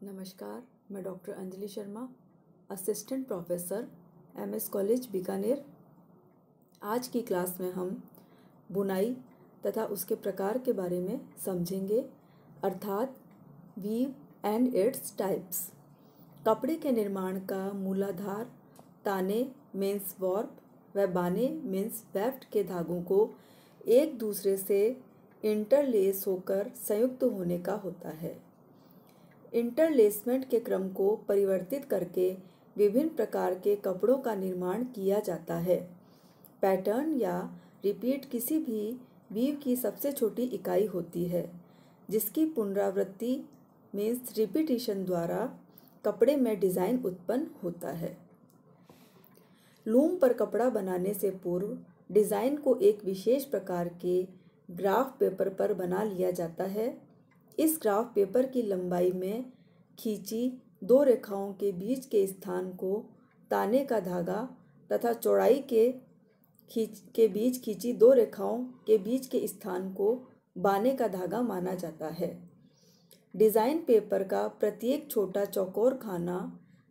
नमस्कार, मैं doctor Anjali Sharma, assistant professor MS college Bikaner. आज की क्लास में हम बुनाई तथा उसके प्रकार के बारे में समझेंगे, अर्थात वीव एंड इट्स टाइप्स। कपड़े के निर्माण का मूलाधार ताने मीन्स वॉर्प व बाने मीन्स वेफ्ट के धागों को एक दूसरे से इंटरलेस होकर संयुक्त होने का होता है। इंटरलेसमेंट के क्रम को परिवर्तित करके विभिन्न प्रकार के कपड़ों का निर्माण किया जाता है। पैटर्न या रिपीट किसी भी वीव की सबसे छोटी इकाई होती है, जिसकी पुनरावृत्ति मीन्स रिपीटिशन द्वारा कपड़े में डिज़ाइन उत्पन्न होता है। लूम पर कपड़ा बनाने से पूर्व डिज़ाइन को एक विशेष प्रकार के ग्राफ पेपर पर बना लिया जाता है। इस ग्राफ पेपर की लंबाई में खींची दो रेखाओं के बीच के स्थान को ताने का धागा तथा चौड़ाई के बीच खींची दो रेखाओं के बीच के स्थान को बाने का धागा माना जाता है। डिज़ाइन पेपर का प्रत्येक छोटा चौकोर खाना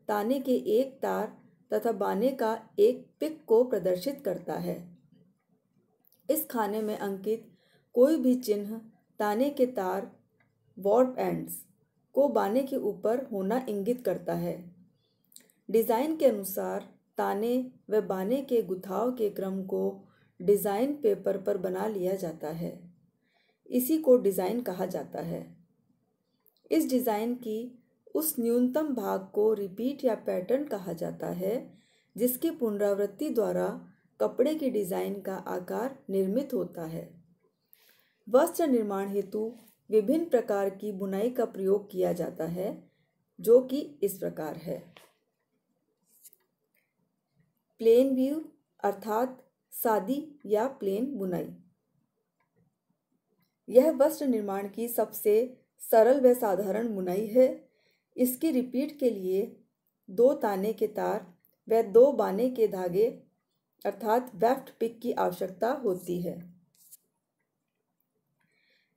ताने के एक तार तथा बाने का एक पिक को प्रदर्शित करता है। इस खाने में अंकित कोई भी चिन्ह ताने के तार वॉर्प एंड्स को बाने के ऊपर होना इंगित करता है। डिज़ाइन के अनुसार ताने व बाने के गुथाव के क्रम को डिज़ाइन पेपर पर बना लिया जाता है। इसी को डिज़ाइन कहा जाता है। इस डिज़ाइन की उस न्यूनतम भाग को रिपीट या पैटर्न कहा जाता है, जिसकी पुनरावृत्ति द्वारा कपड़े की डिज़ाइन का आकार निर्मित होता है। वस्त्र निर्माण हेतु विभिन्न प्रकार की बुनाई का प्रयोग किया जाता है, जो कि इस प्रकार है। प्लेन वीव अर्थात सादी या प्लेन बुनाई। यह वस्त्र निर्माण की सबसे सरल व साधारण बुनाई है। इसकी रिपीट के लिए दो ताने के तार व दो बाने के धागे अर्थात वेफ्ट पिक की आवश्यकता होती है।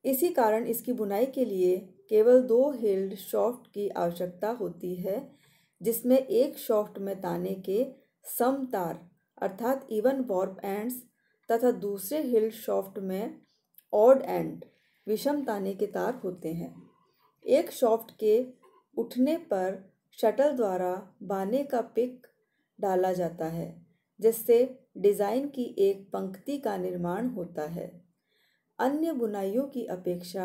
इसी कारण इसकी बुनाई के लिए केवल दो हिल्ड शाफ्ट की आवश्यकता होती है, जिसमें एक शाफ्ट में ताने के सम तार अर्थात इवन वॉर्प एंड्स तथा दूसरे हिल्ड शाफ्ट में ऑड एंड विषम ताने के तार होते हैं। एक शाफ्ट के उठने पर शटल द्वारा बाने का पिक डाला जाता है, जिससे डिज़ाइन की एक पंक्ति का निर्माण होता है। अन्य बुनाइयों की अपेक्षा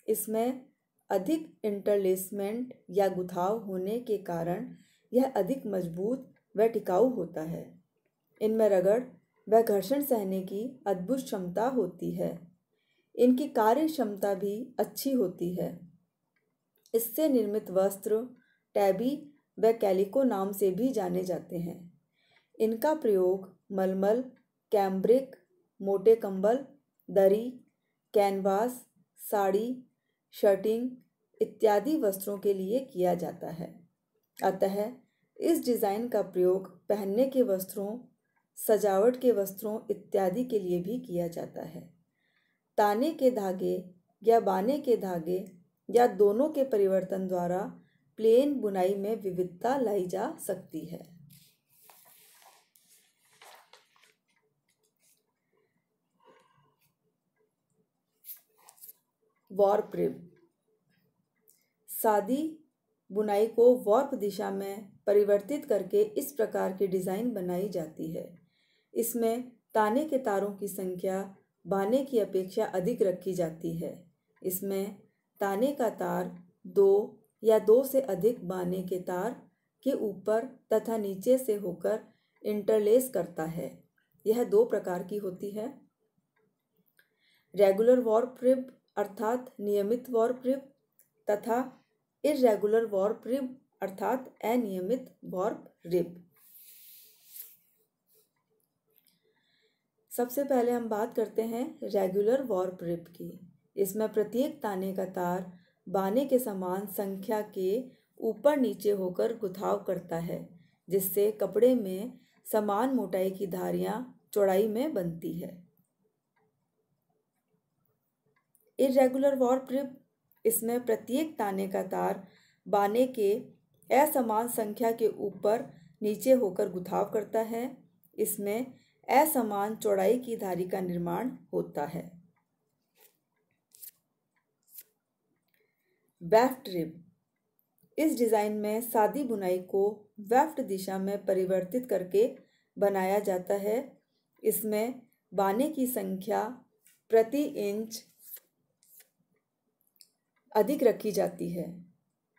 इसमें अधिक इंटरलेसमेंट या गुथाव होने के कारण यह अधिक मजबूत व टिकाऊ होता है। इनमें रगड़ व घर्षण सहने की अद्भुत क्षमता होती है। इनकी कार्य क्षमता भी अच्छी होती है। इससे निर्मित वस्त्र टैबी व कैलिको नाम से भी जाने जाते हैं। इनका प्रयोग मलमल, कैम्ब्रिक, मोटे कंबल, दरी, कैनवास, साड़ी, शर्टिंग इत्यादि वस्त्रों के लिए किया जाता है। अतः इस डिज़ाइन का प्रयोग पहनने के वस्त्रों, सजावट के वस्त्रों इत्यादि के लिए भी किया जाता है। ताने के धागे या बाने के धागे या दोनों के परिवर्तन द्वारा प्लेन बुनाई में विविधता लाई जा सकती है। Warp rib. सादी बुनाई को वॉर्प दिशा में परिवर्तित करके इस प्रकार की डिज़ाइन बनाई जाती है। इसमें ताने के तारों की संख्या बाने की अपेक्षा अधिक रखी जाती है। इसमें ताने का तार दो या दो से अधिक बाने के तार के ऊपर तथा नीचे से होकर इंटरलेस करता है। यह दो प्रकार की होती है। रेगुलर वॉर्प रिब अर्थात नियमित वॉर्प रिब तथा इर्रेगुलर वॉर्प रिब अर्थात अनियमित वॉर्प रिब। सबसे पहले हम बात करते हैं रेगुलर वॉर्प रिब की। इसमें प्रत्येक ताने का तार बाने के समान संख्या के ऊपर नीचे होकर गुथाव करता है, जिससे कपड़े में समान मोटाई की धारियां चौड़ाई में बनती है। इर्रेगुलर वॉर्प रिब, इसमें प्रत्येक ताने का तार बाने के असमान संख्या के ऊपर नीचे होकर गुथाव करता है। इसमें असमान चौड़ाई की धारी का निर्माण होता है। Weft rib. इस डिज़ाइन में सादी बुनाई को वेफ्ट दिशा में परिवर्तित करके बनाया जाता है। इसमें बाने की संख्या प्रति इंच अधिक रखी जाती है।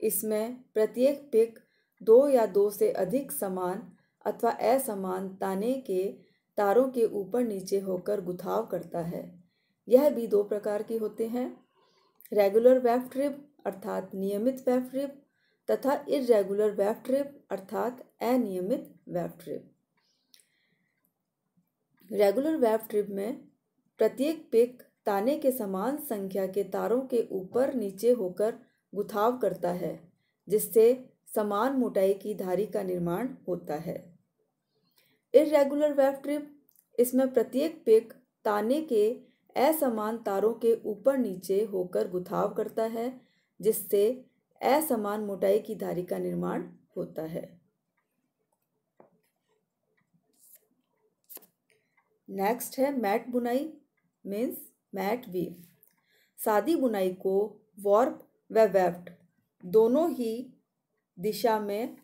इसमें प्रत्येक पिक 2 या 2 से अधिक समान अथवा असमान ताने के तारों के ऊपर नीचे होकर गुथाव करता है। यह भी 2 प्रकार के होते हैं, रेगुलर वेफ्ट रिब अर्थात नियमित वेफ्ट रिब तथा इर्रेगुलर वेफ्ट रिब अर्थात अनियमित weft rib. Regular weft rib में प्रत्येक पिक ताने के समान संख्या के तारों के ऊपर नीचे होकर गुथाव करता है, जिससे समान मोटाई की धारी का निर्माण होता है। इर्रेगुलर वेफ्ट रिब, इसमें प्रत्येक पिक ताने के असमान तारों के ऊपर नीचे होकर गुथाव करता है, जिससे असमान मोटाई की धारी का निर्माण होता है। नेक्स्ट है मैट बुनाई मीन्स मैट वीव। सादी बुनाई को वॉर्प व वेफ्ट दोनों ही दिशा में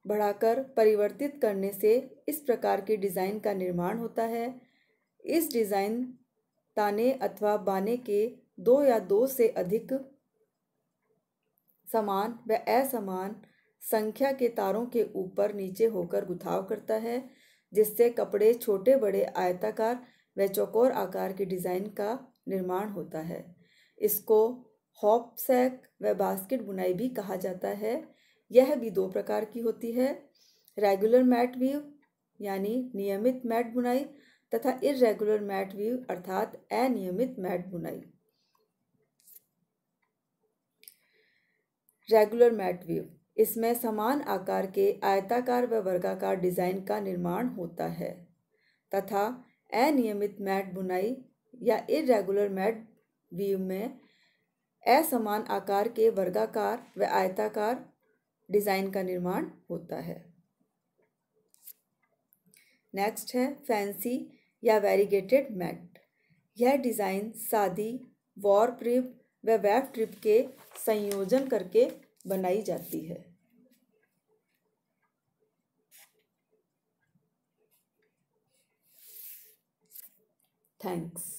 बढ़ाकर परिवर्तित करने से इस प्रकार के डिज़ाइन का निर्माण होता है। इस डिज़ाइन ताने अथवा बाने के 2 या 2 से अधिक समान व असमान संख्या के तारों के ऊपर नीचे होकर गुथाव करता है, जिससे कपड़े छोटे बड़े आयताकार व चौकोर आकार के डिज़ाइन का निर्माण होता है। इसको हॉप सैक व बास्केट बुनाई भी कहा जाता है। यह भी 2 प्रकार की होती है, रेगुलर मैट वीव यानी नियमित मैट बुनाई तथा इर्रेगुलर मैट वीव अर्थात अनियमित मैट बुनाई। रेगुलर मैट वीव, इसमें समान आकार के आयताकार व वर्गाकार डिज़ाइन का निर्माण होता है तथा अनियमित मैट बुनाई या इर्रेगुलर मैट वीव में असमान आकार के वर्गाकार व आयताकार डिज़ाइन का निर्माण होता है। नेक्स्ट है फैंसी या वेरीगेटेड मैट। यह डिज़ाइन सादी, वॉर्प रिब व वेफ्ट रिब के संयोजन करके बनाई जाती है। थैंक्स।